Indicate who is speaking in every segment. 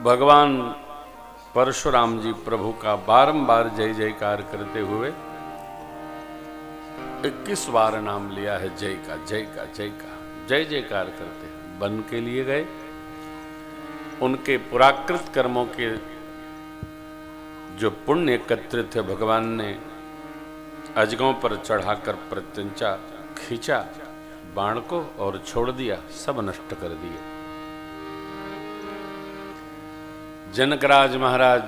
Speaker 1: भगवान परशुराम जी प्रभु का बारंबार जय जयकार करते हुए 21 बार नाम लिया है। जय का जय का जय का जय जयकार करते हैं। वन के लिए गए, उनके पुराकृत कर्मों के जो पुण्य एकत्रित थे भगवान ने अजगों पर चढ़ाकर प्रत्यंचा खींचा बाण को और छोड़ दिया, सब नष्ट कर दिए। जनकराज महाराज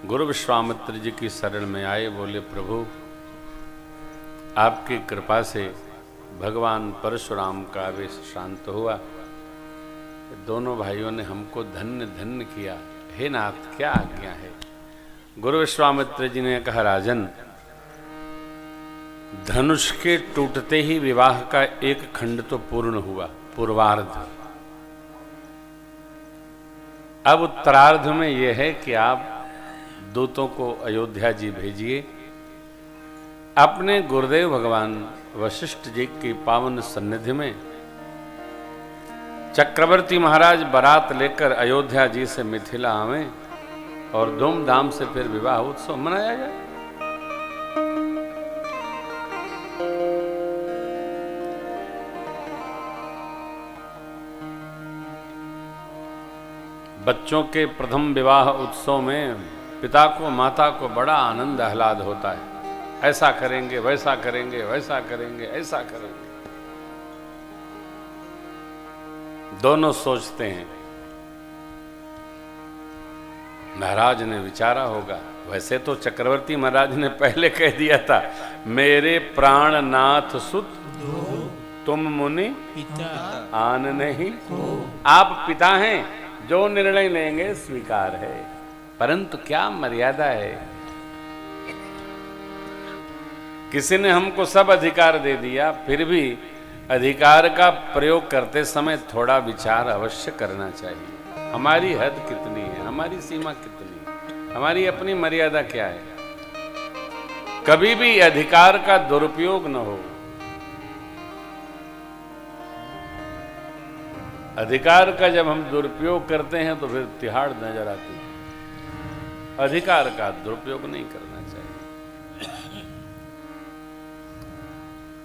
Speaker 1: गुरु विश्वामित्र जी की शरण में आए, बोले प्रभु आपकी कृपा से भगवान परशुराम का आवेश शांत हुआ। दोनों भाइयों ने हमको धन्य धन्य किया। हे नाथ क्या आज्ञा है। गुरु विश्वामित्र जी ने कहा राजन, धनुष के टूटते ही विवाह का एक खंड तो पूर्ण हुआ, पूर्वार्ध। अब उत्तरार्ध में यह है कि आप दूतों को अयोध्या जी भेजिए, अपने गुरुदेव भगवान वशिष्ठ जी की पावन सन्निधि में चक्रवर्ती महाराज बारात लेकर अयोध्या जी से मिथिला आवें और धूमधाम से फिर विवाह उत्सव मनाया जाए। बच्चों के प्रथम विवाह उत्सव में पिता को माता को बड़ा आनंद आह्लाद होता है। ऐसा करेंगे, वैसा करेंगे, वैसा करेंगे, ऐसा करेंगे। दोनों सोचते हैं। महाराज ने विचारा होगा, वैसे तो चक्रवर्ती महाराज ने पहले कह दिया था, मेरे प्राणनाथ सुत तुम मुनि आन नहीं। आप पिता हैं, जो निर्णय लेंगे स्वीकार है, परंतु क्या मर्यादा है। किसी ने हमको सब अधिकार दे दिया, फिर भी अधिकार का प्रयोग करते समय थोड़ा विचार अवश्य करना चाहिए। हमारी हद कितनी है, हमारी सीमा कितनी है, हमारी अपनी मर्यादा क्या है। कभी भी अधिकार का दुरुपयोग न हो। अधिकार का जब हम दुरुपयोग करते हैं तो फिर तिहाड़ नजर आती है। अधिकार का दुरुपयोग नहीं करना चाहिए।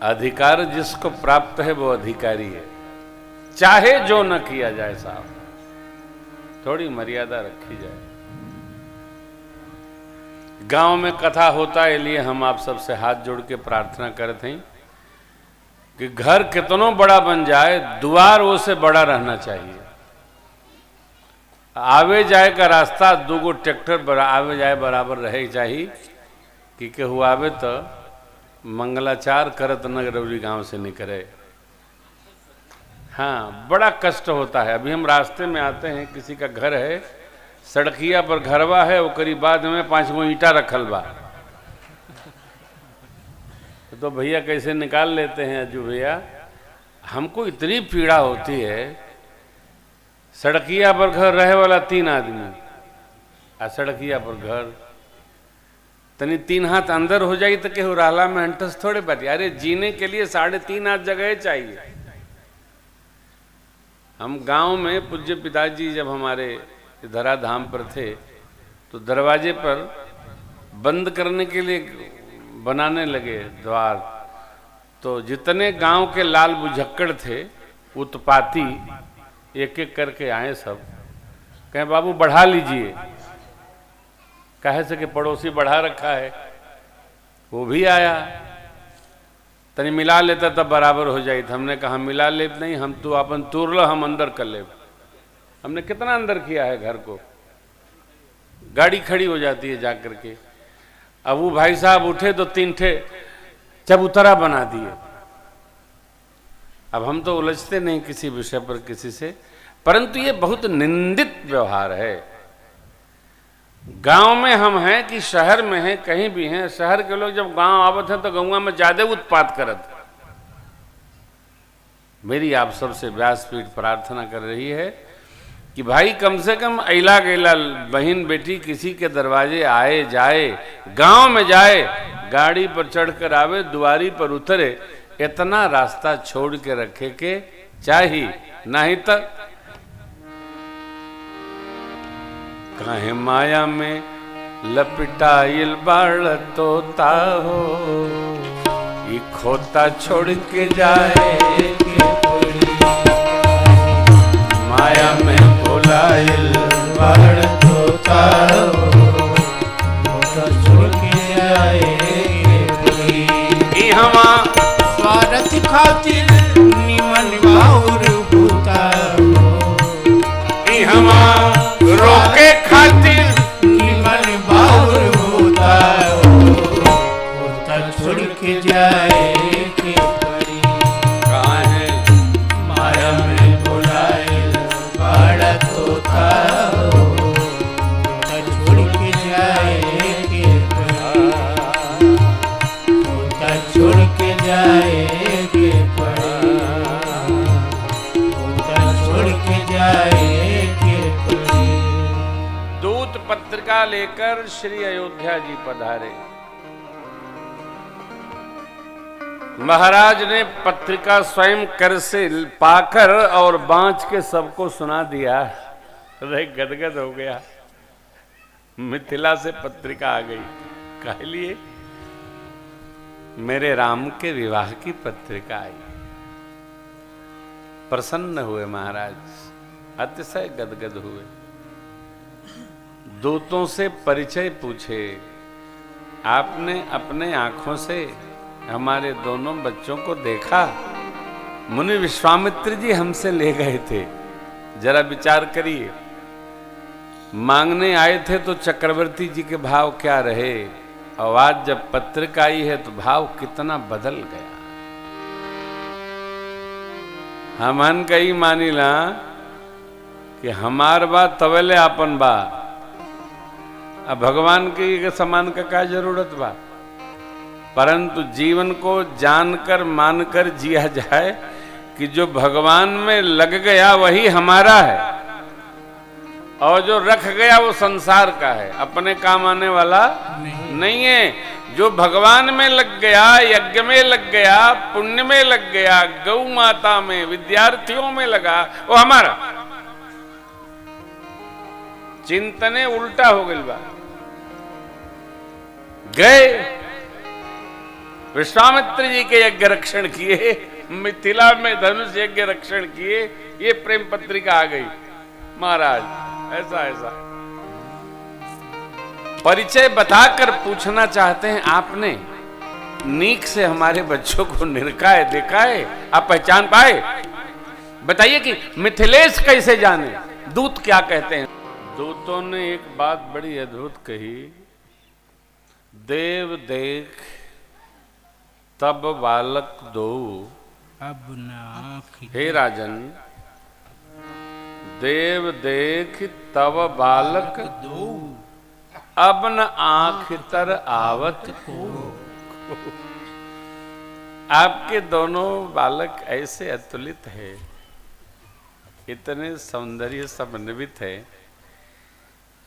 Speaker 1: अधिकार जिसको प्राप्त है वो अधिकारी है, चाहे जो न किया जाए साहब, थोड़ी मर्यादा रखी जाए। गांव में कथा होता है, लिए हम आप सबसे हाथ जोड़ के प्रार्थना करते हैं कि घर कितनों बड़ा बन जाए, द्वार वो से बड़ा रहना चाहिए। आवे जाए का रास्ता दूगो ट्रैक्टर आवे जाए बराबर रहे चाहिए कि केहू आवे तो मंगलाचार करत नगरौरी गांव से निकले। हाँ, बड़ा कष्ट होता है। अभी हम रास्ते में आते हैं, किसी का घर है, सड़किया पर घरवा है, वो करीब बाद में 5 गो ईंटा रखल बा, तो भैया कैसे निकाल लेते हैं अज्जू भैया। हमको इतनी पीड़ा होती है, सड़किया पर घर रहे वाला 3 आदमी, आ सड़किया पर घर तनी 3 हाथ अंदर हो जाए तो केहू रहला में हंटस थोड़े बैठे। अरे जीने के लिए 3.5 हाथ जगह चाहिए। हम गांव में पूज्य पिताजी जब हमारे धराधाम पर थे तो दरवाजे पर बंद करने के लिए बनाने लगे द्वार, तो जितने गांव के लाल बुझक्कड़ थे उत्पाती एक एक करके आए। सब कहें बाबू बढ़ा लीजिए, कहे से कि पड़ोसी बढ़ा रखा है। वो भी आया, तनी मिला लेता तब बराबर हो जाए। हमने कहा मिला ले नहीं, हम तो अपन तूर लो, हम अंदर कर ले। हमने कितना अंदर किया है घर को, गाड़ी खड़ी हो जाती है जा करके। अब वो भाई साहब उठे तो 3 ठे चबूतरा बना दिए। अब हम तो उलझते नहीं किसी विषय पर किसी से, परंतु ये बहुत निंदित व्यवहार है। गांव में हम हैं कि शहर में हैं, कहीं भी हैं, शहर के लोग जब गांव आवत हैं तो गांव में ज्यादा उत्पात करत। मेरी आप सबसे व्यासपीठ प्रार्थना कर रही है कि भाई कम से कम अइला गैला बहन बेटी किसी के दरवाजे आए जाए, गांव में जाए, गाड़ी पर चढ़कर आवे, दुआरी पर उतरे, इतना रास्ता छोड़ के रखे के चाहिए। नहीं तो काहे माया में लपटाइल बाड़ तोता हो, ये खोता छोड़ के जाए के पड़ी। माया में भुलाइल बाड़ तोता हो, खोता छोड़ के जाए के पड़ी। हमा स्वार्थ खातिर निमन बाउर भूता हो, हमा रोके खातिर निमन बाउर भूता हो, खोता छोड़ के जाए के पड़ी। काहे माया में भुलाइल बाड़ तोता हो, खोता छोड़ के जाए के पड़ी। खोता छोड़ के जाए के पड़ी। खोता छोड़ के जाए के पड़ी। दूत पत्रिका लेकर श्री अयोध्या जी पधारे। महाराज ने पत्रिका स्वयं कर से पाकर और बांच के सबको सुना दिया। अरे गदगद हो गया। मिथिला से पत्रिका आ गई। कह लिए मेरे राम के विवाह की पत्रिका आई। प्रसन्न हुए महाराज, अतिशय गदगद हुए। दूतों से परिचय पूछे। आपने अपने आंखों से हमारे दोनों बच्चों को देखा? मुनि विश्वामित्र जी हमसे ले गए थे। जरा विचार करिए, मांगने आए थे तो चक्रवर्ती जी के भाव क्या रहे, और आज जब पत्रिका आई है तो भाव कितना बदल गया। हमन कही मानिला कि हमार बा तवेले आपन बा, अब भगवान के समान का क्या जरूरत बा। परंतु जीवन को जानकर मानकर जिया जाए कि जो भगवान में लग गया वही हमारा है, और जो रख गया वो संसार का है, अपने काम आने वाला नहीं है। जो भगवान में लग गया, यज्ञ में लग गया, पुण्य में लग गया, गौ माता में, विद्यार्थियों में लगा, वो हमारा। चिंतने उल्टा हो गई बा। गए विश्वामित्र जी के यज्ञ रक्षण किए, मिथिला में धनुष यज्ञ रक्षण किए, ये प्रेम पत्रिका आ गई। महाराज ऐसा ऐसा परिचय बताकर पूछना चाहते हैं, आपने नीक से हमारे बच्चों को निरखाए दिखाए, आप पहचान पाए? बताइए कि मिथिलेश कैसे जाने? दूत क्या कहते हैं? दूतों ने एक बात बड़ी अद्भुत कही। देव देख तब बालक दो,
Speaker 2: अब ना
Speaker 1: हे राजन, देव देख तब बालक
Speaker 2: दो,
Speaker 1: अब न आँख तर आवत को। आपके दोनों बालक ऐसे अतुलित है, इतने सौंदर्य समन्वित है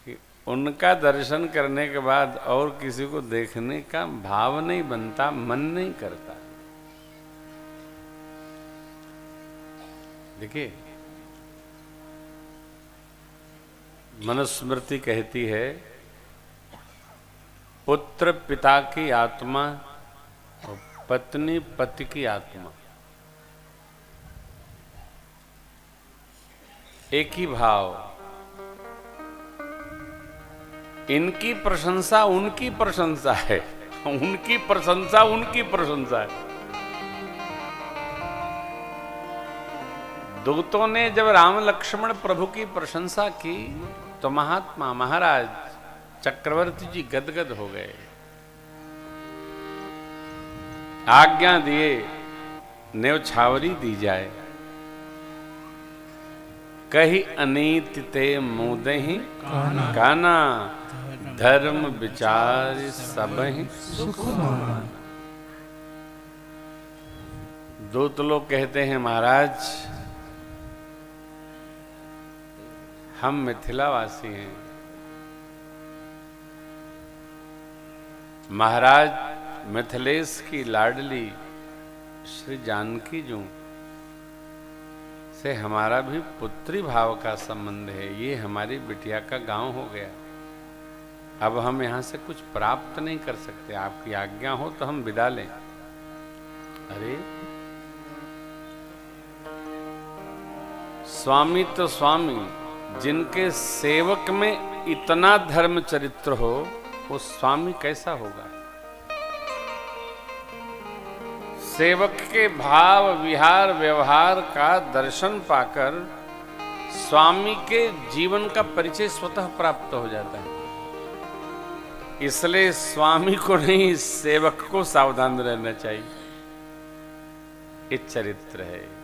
Speaker 1: कि उनका दर्शन करने के बाद और किसी को देखने का भाव नहीं बनता, मन नहीं करता। देखिए, मनुस्मृति कहती है, पुत्र पिता की आत्मा और पत्नी पति की आत्मा एक ही भाव। इनकी प्रशंसा उनकी प्रशंसा है, उनकी प्रशंसा उनकी प्रशंसा है। दूतों ने जब राम लक्ष्मण प्रभु की प्रशंसा की तो महात्मा महाराज चक्रवर्ती जी गदगद हो गए। आज्ञा दिए न्यौछावरी दी जाए। कही अनीति ते मुदहि काना, धर्म विचार सबहि सुख मान। दूत लोग कहते हैं, महाराज हम मिथिलावासी हैं। महाराज मिथिलेश की लाडली श्री जानकी जो से हमारा भी पुत्री भाव का संबंध है। ये हमारी बिटिया का गांव हो गया। अब हम यहाँ से कुछ प्राप्त नहीं कर सकते। आपकी आज्ञा हो तो हम विदा लें। अरे स्वामी तो स्वामी, जिनके सेवक में इतना धर्म चरित्र हो, वो स्वामी कैसा होगा? सेवक के भाव विहार व्यवहार का दर्शन पाकर स्वामी के जीवन का परिचय स्वतः प्राप्त हो जाता है। इसलिए स्वामी को नहीं, सेवक को सावधान रहना चाहिए। ये चरित्र है।